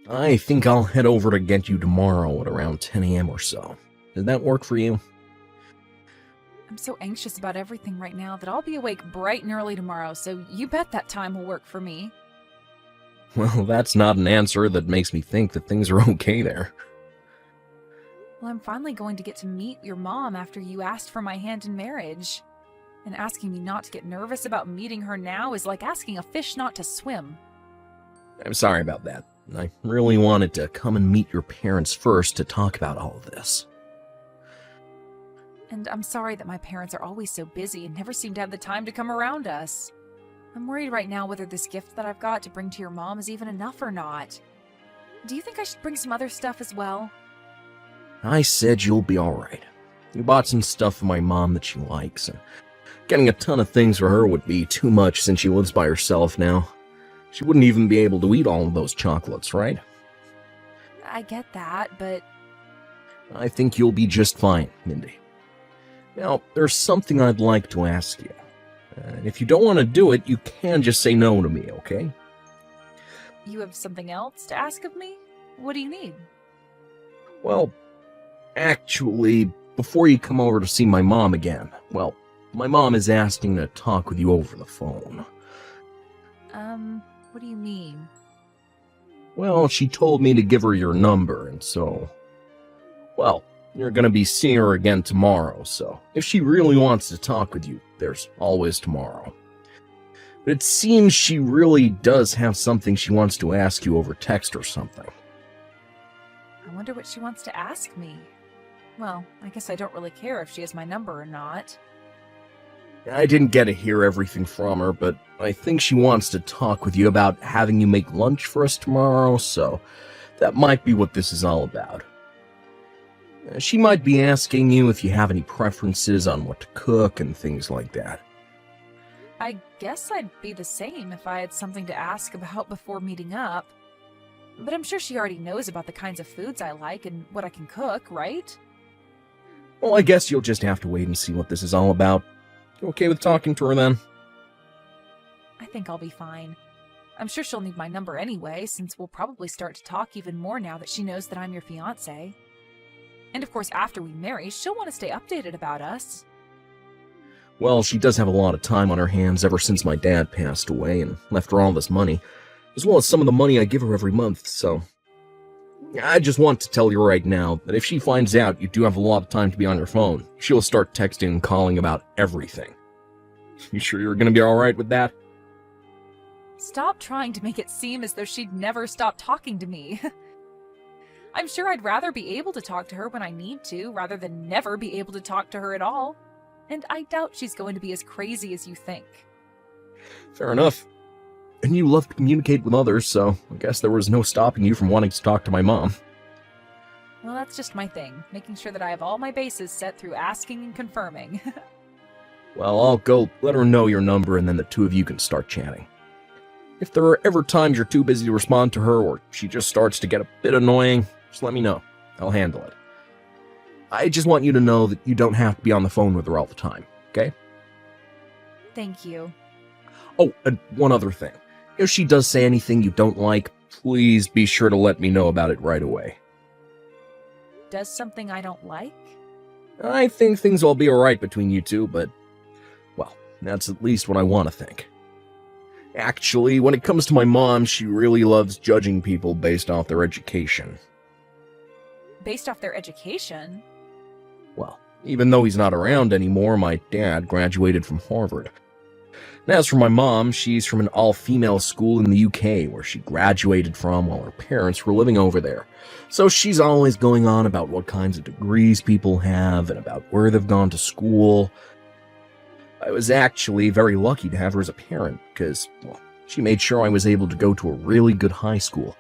I think I'll head over to get you tomorrow at around 10 a.m. or so. Does that work for you? I'm so anxious about everything right now that I'll be awake bright and early tomorrow, so you bet that time will work for me. Well, that's not an answer that makes me think that things are okay there. Well, I'm finally going to get to meet your mom after you asked for my hand in marriage. And asking me not to get nervous about meeting her now is like asking a fish not to swim. I'm sorry about that. I really wanted to come and meet your parents first to talk about all of this. And I'm sorry that my parents are always so busy and never seem to have the time to come around us. I'm worried right now whether this gift that I've got to bring to your mom is even enough or not. Do you think I should bring some other stuff as well? I said you'll be alright. You bought some stuff for my mom that she likes, and getting a ton of things for her would be too much since she lives by herself now. She wouldn't even be able to eat all of those chocolates, right? I get that, but... I think you'll be just fine, Mindy. Now, there's something I'd like to ask you. And if you don't want to do it, you can just say no to me, okay? You have something else to ask of me? What do you need? Well, actually, before you come over to see my mom again, well, my mom is asking to talk with you over the phone. What do you mean? Well, she told me to give her your number, and so... Well, you're gonna be seeing her again tomorrow, so if she really wants to talk with you, there's always tomorrow. But it seems she really does have something she wants to ask you over text or something. I wonder what she wants to ask me. Well, I guess I don't really care if she has my number or not. I didn't get to hear everything from her, but I think she wants to talk with you about having you make lunch for us tomorrow, so that might be what this is all about. She might be asking you if you have any preferences on what to cook and things like that. I guess I'd be the same if I had something to ask about before meeting up. But I'm sure she already knows about the kinds of foods I like and what I can cook, right? Well, I guess you'll just have to wait and see what this is all about. You okay with talking to her then? I think I'll be fine. I'm sure she'll need my number anyway, since we'll probably start to talk even more now that she knows that I'm your fiancé. And of course, after we marry, she'll want to stay updated about us. Well, she does have a lot of time on her hands ever since my dad passed away and left her all this money, as well as some of the money I give her every month, so... I just want to tell you right now that if she finds out you do have a lot of time to be on your phone, she'll start texting and calling about everything. You sure you're gonna be alright with that? Stop trying to make it seem as though she'd never stop talking to me. I'm sure I'd rather be able to talk to her when I need to, rather than never be able to talk to her at all. And I doubt she's going to be as crazy as you think. Fair enough. And you love to communicate with others, so I guess there was no stopping you from wanting to talk to my mom. Well, that's just my thing, making sure that I have all my bases set through asking and confirming. Well, I'll go let her know your number and then the two of you can start chatting. If there are ever times you're too busy to respond to her or she just starts to get a bit annoying, just let me know. I'll handle it. I just want you to know that you don't have to be on the phone with her all the time, okay? Thank you. Oh, and one other thing. If she does say anything you don't like, please be sure to let me know about it right away. Does something I don't like? I think things will be alright between you two, but, well, that's at least what I want to think. Actually, when it comes to my mom, she really loves judging people based off their education. Based off their education? Well, even though he's not around anymore, my dad graduated from Harvard. And as for my mom, she's from an all-female school in the UK, where she graduated from while her parents were living over there. So she's always going on about what kinds of degrees people have and about where they've gone to school. I was actually very lucky to have her as a parent, because, well, she made sure I was able to go to a really good high school.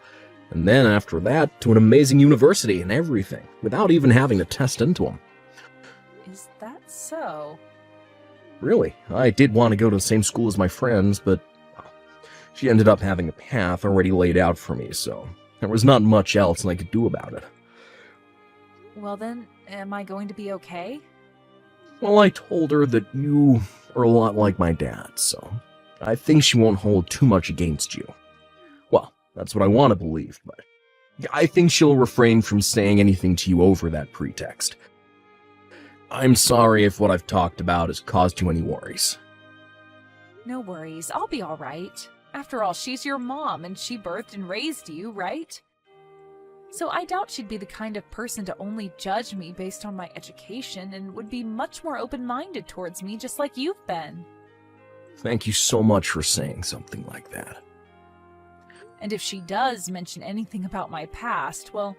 And then after that, to an amazing university and everything, without even having to test into them. Is that so? Really, I did want to go to the same school as my friends, but well, she ended up having a path already laid out for me, so there was not much else I could do about it. Well then, am I going to be okay? Well, I told her that you are a lot like my dad, so I think she won't hold too much against you. Well, that's what I want to believe, but I think she'll refrain from saying anything to you over that pretext. I'm sorry if what I've talked about has caused you any worries. No worries, I'll be alright. After all, she's your mom and she birthed and raised you, right? So I doubt she'd be the kind of person to only judge me based on my education and would be much more open-minded towards me just like you've been. Thank you so much for saying something like that. And if she does mention anything about my past, well,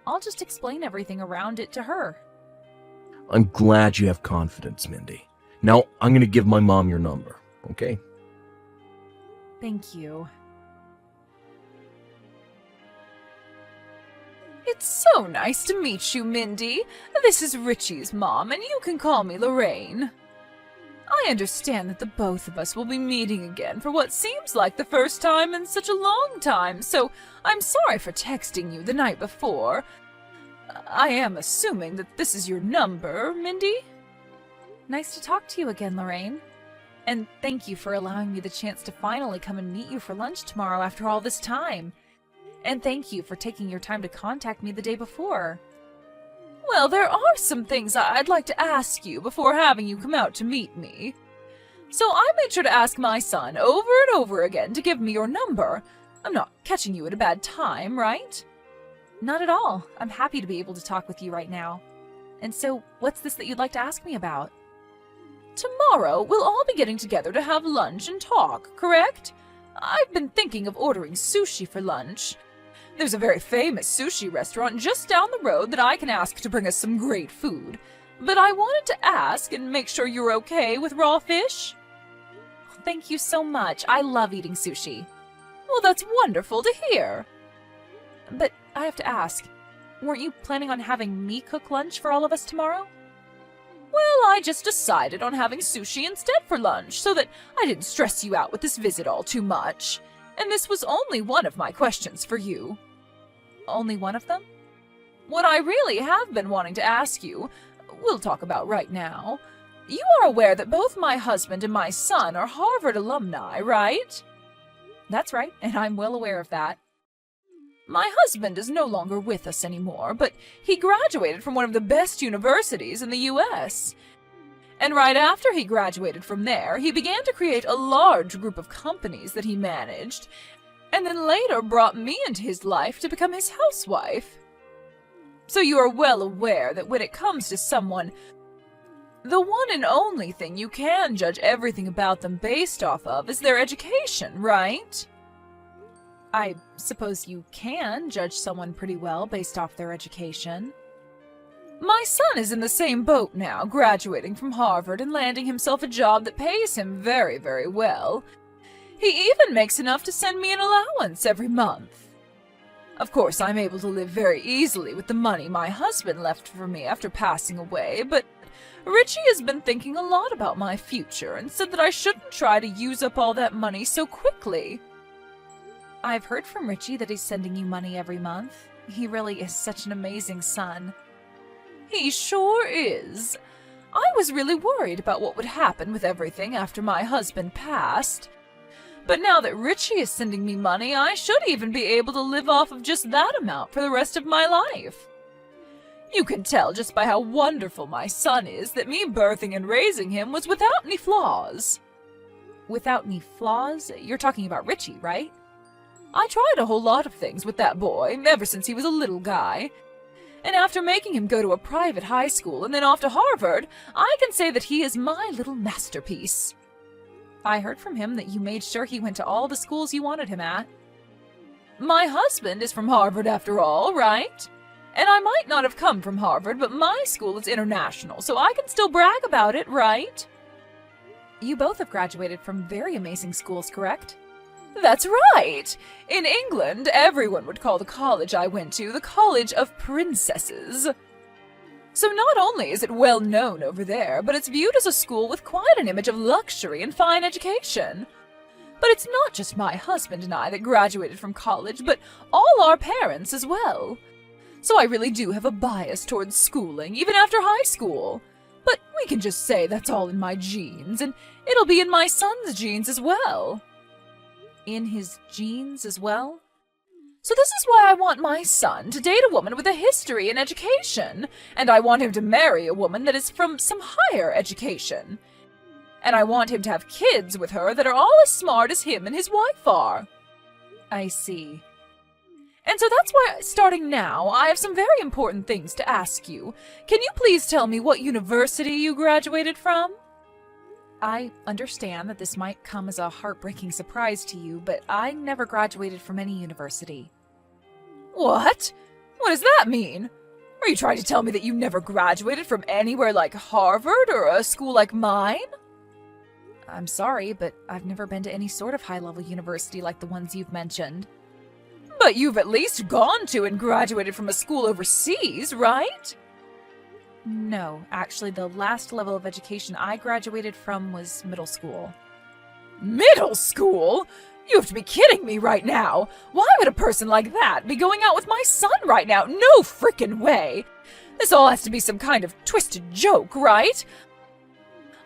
I'll just explain everything around it to her. I'm glad you have confidence, Mindy. Now, I'm going to give my mom your number, okay? Thank you. It's so nice to meet you, Mindy. This is Richie's mom, and you can call me Lorraine. I understand that the both of us will be meeting again for what seems like the first time in such a long time, so I'm sorry for texting you the night before. I am assuming that this is your number, Mindy? Nice to talk to you again, Lorraine. And thank you for allowing me the chance to finally come and meet you for lunch tomorrow after all this time. And thank you for taking your time to contact me the day before. Well, there are some things I'd like to ask you before having you come out to meet me. So I made sure to ask my son over and over again to give me your number. I'm not catching you at a bad time, right? Not at all. I'm happy to be able to talk with you right now. And so, what's this that you'd like to ask me about? Tomorrow, we'll all be getting together to have lunch and talk, correct? I've been thinking of ordering sushi for lunch. There's a very famous sushi restaurant just down the road that I can ask to bring us some great food. But I wanted to ask and make sure you're okay with raw fish. Thank you so much. I love eating sushi. Well, that's wonderful to hear. But I have to ask, weren't you planning on having me cook lunch for all of us tomorrow? Well, I just decided on having sushi instead for lunch so that I didn't stress you out with this visit all too much. And this was only one of my questions for you. Only one of them? What I really have been wanting to ask you, we'll talk about right now. You are aware that both my husband and my son are Harvard alumni, right? That's right, and I'm well aware of that. My husband is no longer with us anymore, but he graduated from one of the best universities in the U.S. And right after he graduated from there, he began to create a large group of companies that he managed, and then later brought me into his life to become his housewife. So you are well aware that when it comes to someone, the one and only thing you can judge everything about them based off of is their education, right? I suppose you can judge someone pretty well based off their education. My son is in the same boat now, graduating from Harvard and landing himself a job that pays him very, very well. He even makes enough to send me an allowance every month. Of course, I'm able to live very easily with the money my husband left for me after passing away, but Richie has been thinking a lot about my future and said that I shouldn't try to use up all that money so quickly. I've heard from Richie that he's sending you money every month. He really is such an amazing son. He sure is. I was really worried about what would happen with everything after my husband passed. But now that Richie is sending me money, I should even be able to live off of just that amount for the rest of my life. You can tell just by how wonderful my son is that me birthing and raising him was without any flaws. Without any flaws? You're talking about Richie, right? I tried a whole lot of things with that boy ever since he was a little guy. And after making him go to a private high school and then off to Harvard, I can say that he is my little masterpiece. I heard from him that you made sure he went to all the schools you wanted him at. My husband is from Harvard after all, right? And I might not have come from Harvard, but my school is international, so I can still brag about it, right? You both have graduated from very amazing schools, correct? That's right! In England, everyone would call the college I went to the College of Princesses. So not only is it well known over there, but it's viewed as a school with quite an image of luxury and fine education. But it's not just my husband and I that graduated from college, but all our parents as well. So I really do have a bias towards schooling, even after high school. But we can just say that's all in my genes, and it'll be in my son's genes as well. In his genes as well? So this is why I want my son to date a woman with a history in education, and I want him to marry a woman that is from some higher education. And I want him to have kids with her that are all as smart as him and his wife are. I see. And so that's why, starting now, I have some very important things to ask you. Can you please tell me what university you graduated from? I understand that this might come as a heartbreaking surprise to you, but I never graduated from any university. What? What does that mean? Are you trying to tell me that you never graduated from anywhere like Harvard or a school like mine? I'm sorry, but I've never been to any sort of high-level university like the ones you've mentioned. But you've at least gone to and graduated from a school overseas, right? No, actually, the last level of education I graduated from was middle school. Middle school? You have to be kidding me right now! Why would a person like that be going out with my son right now? No frickin' way! This all has to be some kind of twisted joke, right?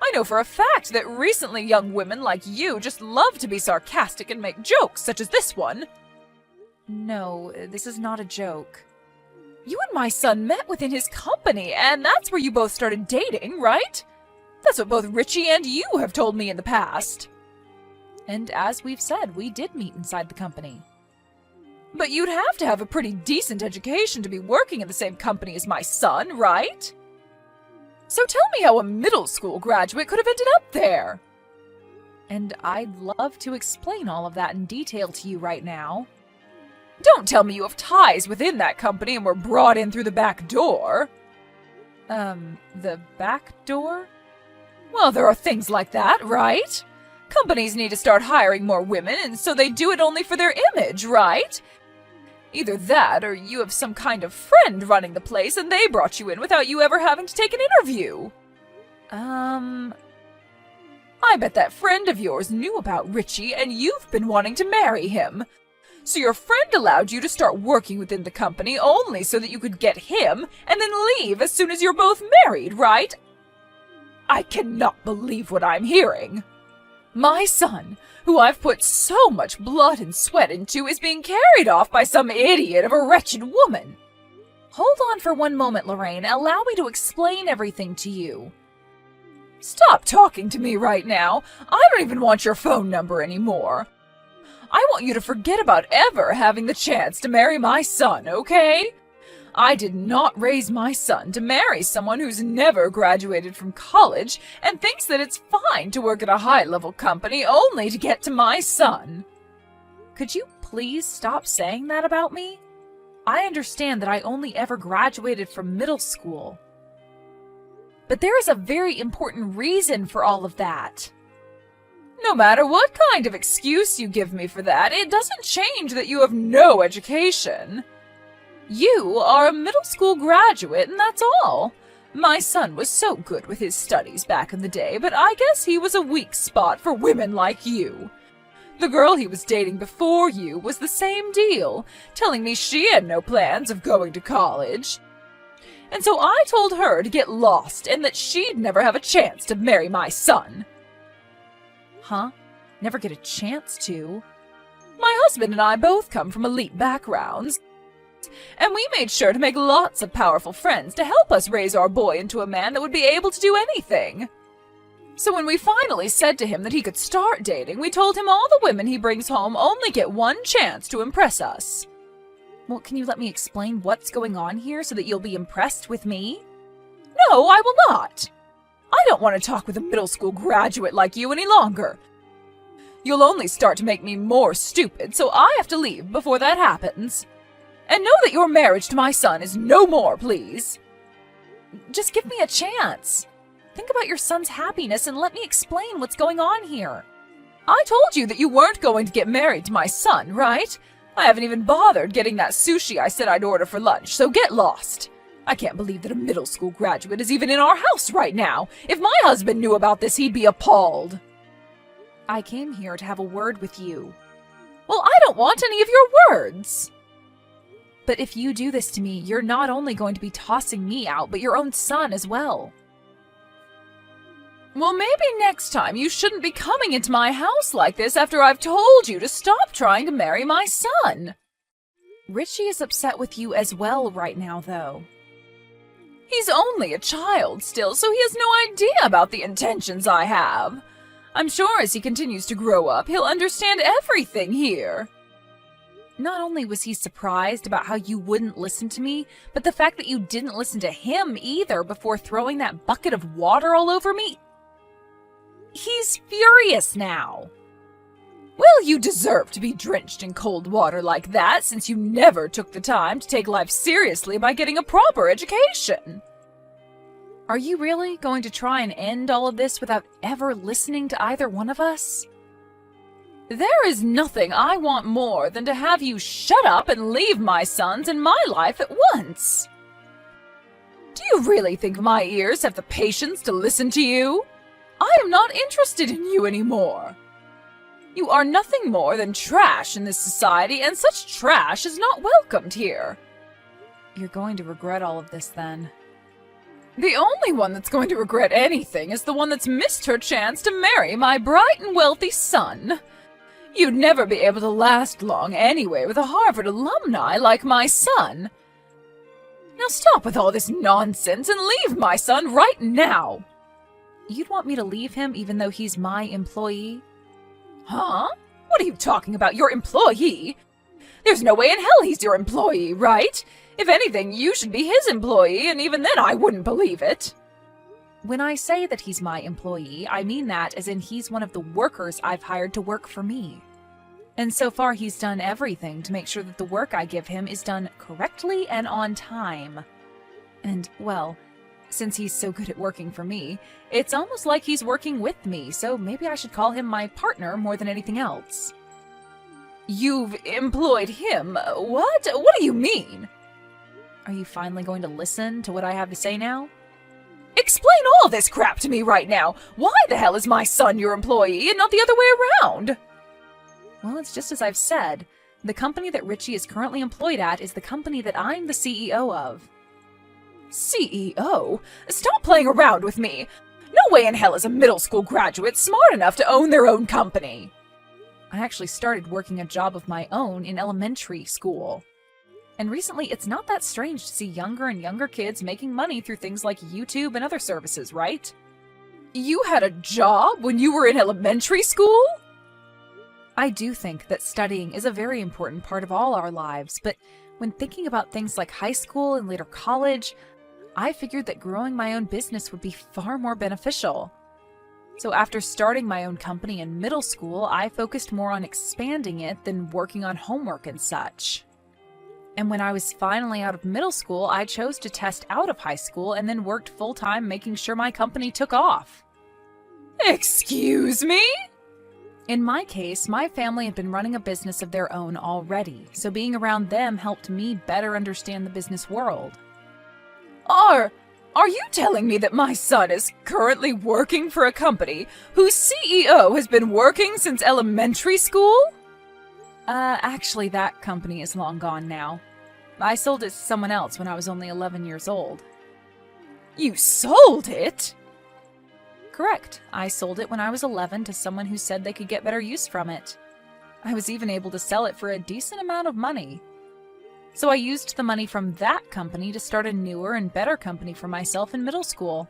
I know for a fact that recently young women like you just love to be sarcastic and make jokes, such as this one. No, this is not a joke. You and my son met within his company, and that's where you both started dating, right? That's what both Richie and you have told me in the past. And as we've said, we did meet inside the company. But you'd have to have a pretty decent education to be working in the same company as my son, right? So tell me how a middle school graduate could have ended up there. And I'd love to explain all of that in detail to you right now. Don't tell me you have ties within that company and were brought in through the back door. The back door? Well, there are things like that, right? Companies need to start hiring more women, and so they do it only for their image, right? Either that, or you have some kind of friend running the place and they brought you in without you ever having to take an interview. I bet that friend of yours knew about Richie and you've been wanting to marry him. So your friend allowed you to start working within the company only so that you could get him and then leave as soon as you're both married, right? I cannot believe what I'm hearing. My son, who I've put so much blood and sweat into, is being carried off by some idiot of a wretched woman. Hold on for one moment, Lorraine. Allow me to explain everything to you. Stop talking to me right now. I don't even want your phone number anymore. I want you to forget about ever having the chance to marry my son, okay? I did not raise my son to marry someone who's never graduated from college and thinks that it's fine to work at a high-level company only to get to my son. Could you please stop saying that about me? I understand that I only ever graduated from middle school. But there is a very important reason for all of that. No matter what kind of excuse you give me for that, it doesn't change that you have no education. You are a middle school graduate, and that's all. My son was so good with his studies back in the day, but I guess he was a weak spot for women like you. The girl he was dating before you was the same deal, telling me she had no plans of going to college. And so I told her to get lost and that she'd never have a chance to marry my son. Huh? Never get a chance to? My husband and I both come from elite backgrounds, and we made sure to make lots of powerful friends to help us raise our boy into a man that would be able to do anything. So when we finally said to him that he could start dating, we told him all the women he brings home only get one chance to impress us. Well, can you let me explain what's going on here so that you'll be impressed with me? No, I will not. I don't want to talk with a middle school graduate like you any longer. You'll only start to make me more stupid, so I have to leave before that happens. And know that your marriage to my son is no more, please. Just give me a chance. Think about your son's happiness and let me explain what's going on here. I told you that you weren't going to get married to my son, right? I haven't even bothered getting that sushi I said I'd order for lunch, so get lost. I can't believe that a middle school graduate is even in our house right now. If my husband knew about this, he'd be appalled. I came here to have a word with you. Well, I don't want any of your words. But if you do this to me, you're not only going to be tossing me out, but your own son as well. Well, maybe next time you shouldn't be coming into my house like this after I've told you to stop trying to marry my son. Richie is upset with you as well right now, though. He's only a child still, so he has no idea about the intentions I have. I'm sure as he continues to grow up, he'll understand everything here. Not only was he surprised about how you wouldn't listen to me, but the fact that you didn't listen to him either before throwing that bucket of water all over me. He's furious now. Well, you deserve to be drenched in cold water like that since you never took the time to take life seriously by getting a proper education. Are you really going to try and end all of this without ever listening to either one of us? There is nothing I want more than to have you shut up and leave my sons and my life at once. Do you really think my ears have the patience to listen to you? I am not interested in you anymore. You are nothing more than trash in this society, and such trash is not welcomed here. You're going to regret all of this, then. The only one that's going to regret anything is the one that's missed her chance to marry my bright and wealthy son. You'd never be able to last long anyway with a Harvard alumni like my son. Now stop with all this nonsense and leave my son right now. You'd want me to leave him even though he's my employee? Huh? What are you talking about? Your employee? There's no way in hell he's your employee, right? If anything, you should be his employee, and even then I wouldn't believe it. When I say that he's my employee, I mean that as in he's one of the workers I've hired to work for me. And so far he's done everything to make sure that the work I give him is done correctly and on time. And, well, since he's so good at working for me, it's almost like he's working with me, so maybe I should call him my partner more than anything else. You've employed him? What? What do you mean? Are you finally going to listen to what I have to say now? Explain all this crap to me right now! Why the hell is my son your employee and not the other way around? Well, it's just as I've said. The company that Richie is currently employed at is the company that I'm the CEO of. CEO? Stop playing around with me! No way in hell is a middle school graduate smart enough to own their own company! I actually started working a job of my own in elementary school. And recently, it's not that strange to see younger and younger kids making money through things like YouTube and other services, right? You had a job when you were in elementary school? I do think that studying is a very important part of all our lives, but when thinking about things like high school and later college, I figured that growing my own business would be far more beneficial. So after starting my own company in middle school, I focused more on expanding it than working on homework and such. And when I was finally out of middle school, I chose to test out of high school and then worked full-time making sure my company took off. Excuse me? In my case, my family had been running a business of their own already, so being around them helped me better understand the business world. Are you telling me that my son is currently working for a company whose CEO has been working since elementary school? Actually, that company is long gone now. I sold it to someone else when I was only 11 years old. You sold it? Correct. I sold it when I was 11 to someone who said they could get better use from it. I was even able to sell it for a decent amount of money. So I used the money from that company to start a newer and better company for myself in middle school.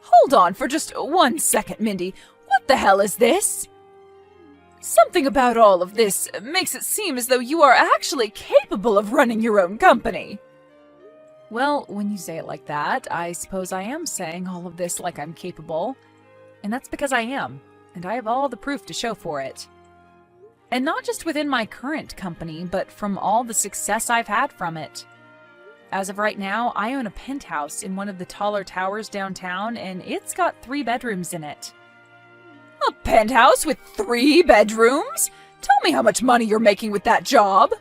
Hold on for just 1 second, Mindy. What the hell is this? Something about all of this makes it seem as though you are actually capable of running your own company. Well, when you say it like that, I suppose I am saying all of this like I'm capable. And that's because I am, and I have all the proof to show for it. And not just within my current company, but from all the success I've had from it. As of right now, I own a penthouse in one of the taller towers downtown, and it's got 3 bedrooms in it. A penthouse with 3 bedrooms? Tell me how much money you're making with that job.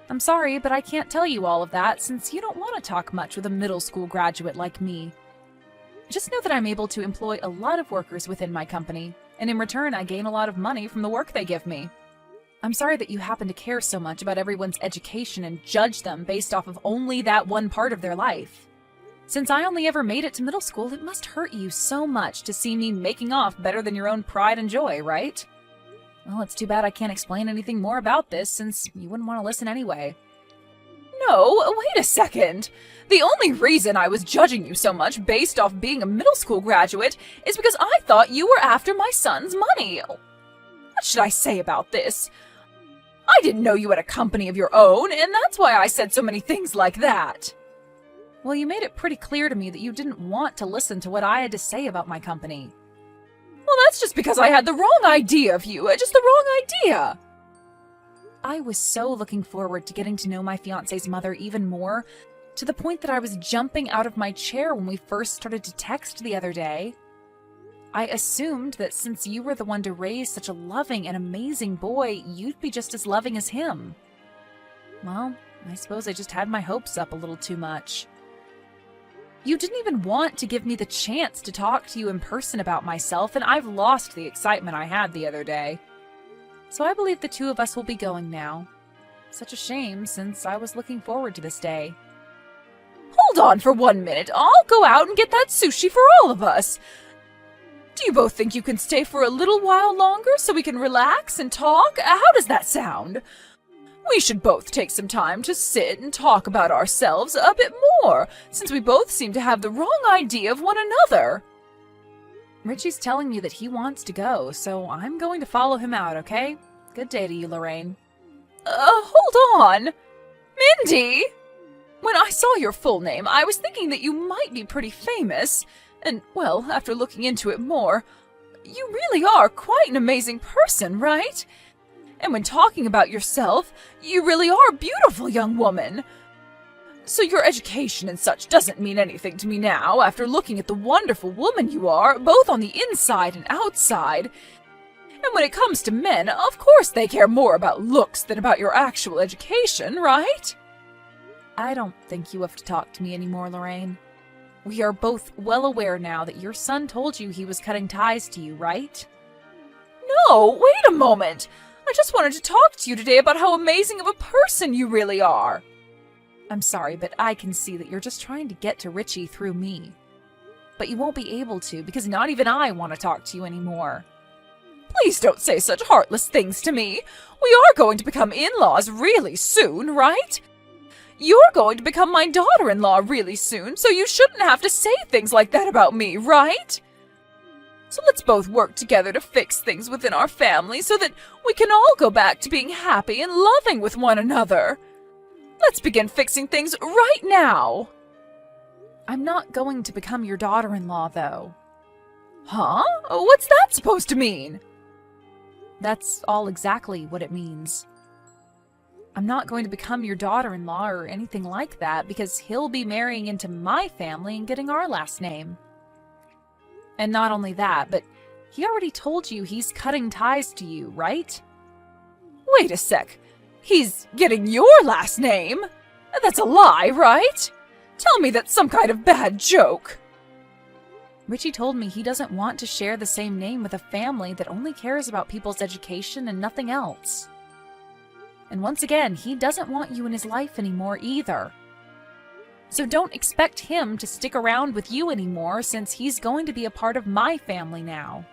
I'm sorry, but I can't tell you all of that since you don't want to talk much with a middle school graduate like me. Just know that I'm able to employ a lot of workers within my company, and in return I gain a lot of money from the work they give me. I'm sorry that you happen to care so much about everyone's education and judge them based off of only that one part of their life. Since I only ever made it to middle school, it must hurt you so much to see me making off better than your own pride and joy, right? Well, it's too bad I can't explain anything more about this, since you wouldn't want to listen anyway. No, wait a second. The only reason I was judging you so much based off being a middle school graduate is because I thought you were after my son's money. What should I say about this? I didn't know you had a company of your own, and that's why I said so many things like that. Well, you made it pretty clear to me that you didn't want to listen to what I had to say about my company. Well, that's just because I had the wrong idea of you, just the wrong idea. I was so looking forward to getting to know my fiancé's mother even more, to the point that I was jumping out of my chair when we first started to text the other day. I assumed that since you were the one to raise such a loving and amazing boy, you'd be just as loving as him. Well, I suppose I just had my hopes up a little too much. You didn't even want to give me the chance to talk to you in person about myself, and I've lost the excitement I had the other day. So I believe the two of us will be going now. Such a shame, since I was looking forward to this day. Hold on for 1 minute. I'll go out and get that sushi for all of us. Do you both think you can stay for a little while longer so we can relax and talk? How does that sound? We should both take some time to sit and talk about ourselves a bit more, since we both seem to have the wrong idea of one another. Richie's telling me that he wants to go, so I'm going to follow him out, okay? Good day to you, Lorraine. Hold on! Mindy! When I saw your full name, I was thinking that you might be pretty famous. And, well, after looking into it more, you really are quite an amazing person, right? And when talking about yourself, you really are a beautiful young woman. So your education and such doesn't mean anything to me now, after looking at the wonderful woman you are, both on the inside and outside. And when it comes to men, of course they care more about looks than about your actual education, right? I don't think you have to talk to me anymore, Lorraine. We are both well aware now that your son told you he was cutting ties to you, right? No, wait a moment! I just wanted to talk to you today about how amazing of a person you really are. I'm sorry, but I can see that you're just trying to get to Richie through me. But you won't be able to, because not even I want to talk to you anymore. Please don't say such heartless things to me. We are going to become in-laws really soon, right? You're going to become my daughter-in-law really soon, so you shouldn't have to say things like that about me, right? So let's both work together to fix things within our family so that we can all go back to being happy and loving with one another. Let's begin fixing things right now. I'm not going to become your daughter-in-law, though. Huh? What's that supposed to mean? That's all exactly what it means. I'm not going to become your daughter-in-law or anything like that because he'll be marrying into my family and getting our last name. And not only that, but he already told you he's cutting ties to you, right? Wait a sec. He's getting your last name? That's a lie, right? Tell me that's some kind of bad joke. Richie told me he doesn't want to share the same name with a family that only cares about people's education and nothing else. And once again, he doesn't want you in his life anymore either. So don't expect him to stick around with you anymore, since he's going to be a part of my family now.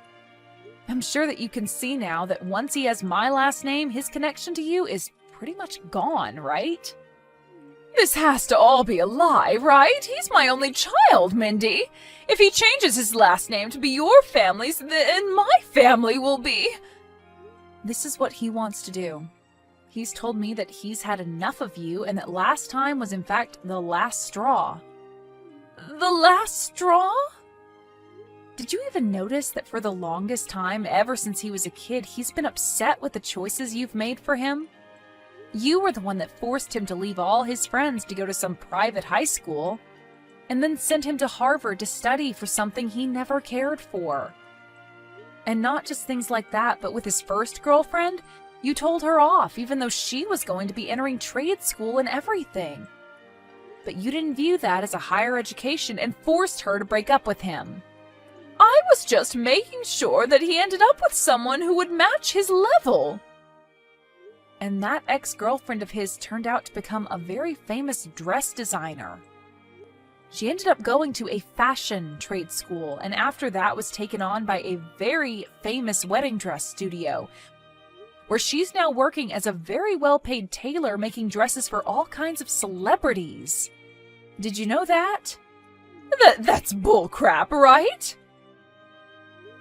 I'm sure that you can see now that once he has my last name, his connection to you is pretty much gone, right? This has to all be a lie, right? He's my only child, Mindy. If he changes his last name to be your family's, then my family will be... This is what he wants to do. He's told me that he's had enough of you and that last time was in fact the last straw. The last straw? Did you even notice that for the longest time, ever since he was a kid, he's been upset with the choices you've made for him? You were the one that forced him to leave all his friends to go to some private high school, and then sent him to Harvard to study for something he never cared for. And not just things like that, but with his first girlfriend, you told her off, even though she was going to be entering trade school and everything. But you didn't view that as a higher education and forced her to break up with him. I was just making sure that he ended up with someone who would match his level. And that ex-girlfriend of his turned out to become a very famous dress designer. She ended up going to a fashion trade school, and after that was taken on by a very famous wedding dress studio, where she's now working as a very well-paid tailor making dresses for all kinds of celebrities. Did you know that? That's bullcrap, right?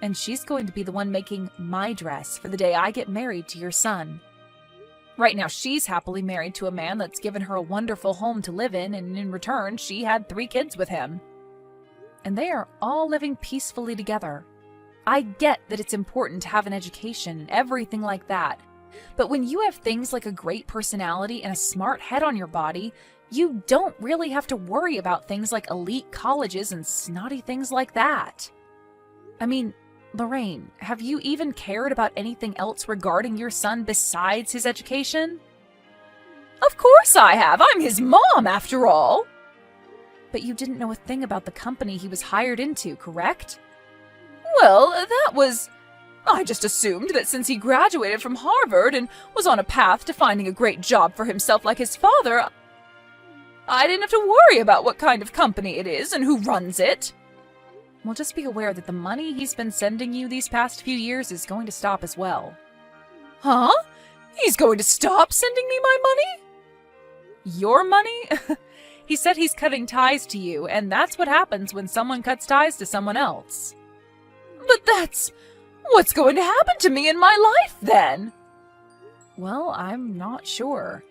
And she's going to be the one making my dress for the day I get married to your son. Right now, she's happily married to a man that's given her a wonderful home to live in, and in return, she had 3 kids with him. And they are all living peacefully together. I get that it's important to have an education and everything like that. But when you have things like a great personality and a smart head on your body, you don't really have to worry about things like elite colleges and snotty things like that. I mean, Lorraine, have you even cared about anything else regarding your son besides his education? Of course I have. I'm his mom, after all. But you didn't know a thing about the company he was hired into, correct? Well, I just assumed that since he graduated from Harvard and was on a path to finding a great job for himself like his father, I didn't have to worry about what kind of company it is and who runs it. Well, just be aware that the money he's been sending you these past few years is going to stop as well. Huh? He's going to stop sending me my money? Your money? He said he's cutting ties to you, and that's what happens when someone cuts ties to someone else. But what's going to happen to me in my life, then? Well, I'm not sure.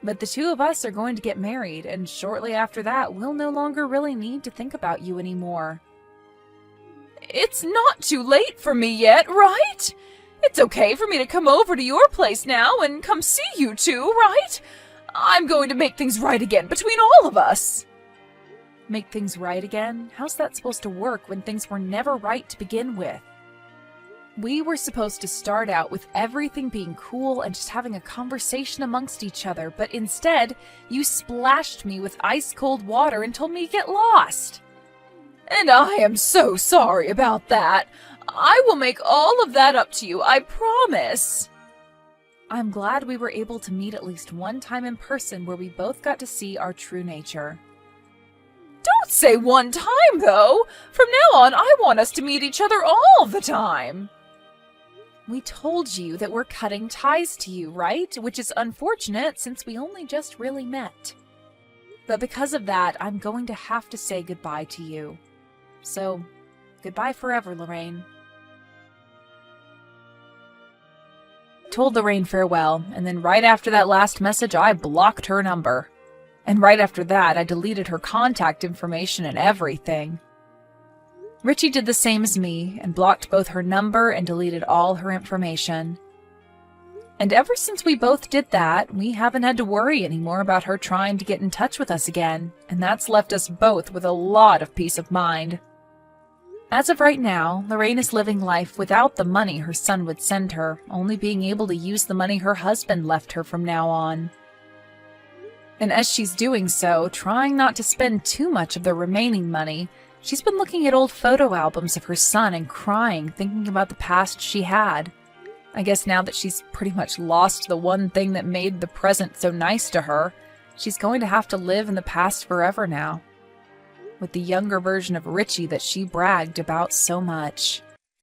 But the 2 of us are going to get married, and shortly after that, we'll no longer really need to think about you anymore. It's not too late for me yet, right? It's okay for me to come over to your place now and come see you 2, right? I'm going to make things right again between all of us. Make things right again? How's that supposed to work when things were never right to begin with? We were supposed to start out with everything being cool and just having a conversation amongst each other, but instead, you splashed me with ice-cold water and told me to get lost. And I am so sorry about that. I will make all of that up to you, I promise. I'm glad we were able to meet at least one time in person where we both got to see our true nature. Don't say one time, though. From now on, I want us to meet each other all the time. We told you that we're cutting ties to you, right? Which is unfortunate since we only just really met. But because of that, I'm going to have to say goodbye to you. So, goodbye forever, Lorraine. Told Lorraine farewell, and then right after that last message, I blocked her number. And right after that, I deleted her contact information and everything. Richie did the same as me, and blocked both her number and deleted all her information. And ever since we both did that, we haven't had to worry anymore about her trying to get in touch with us again, and that's left us both with a lot of peace of mind. As of right now, Lorraine is living life without the money her son would send her, only being able to use the money her husband left her from now on. And as she's doing so, trying not to spend too much of the remaining money, she's been looking at old photo albums of her son and crying, thinking about the past she had. I guess now that she's pretty much lost the one thing that made the present so nice to her, she's going to have to live in the past forever now, with the younger version of Richie that she bragged about so much.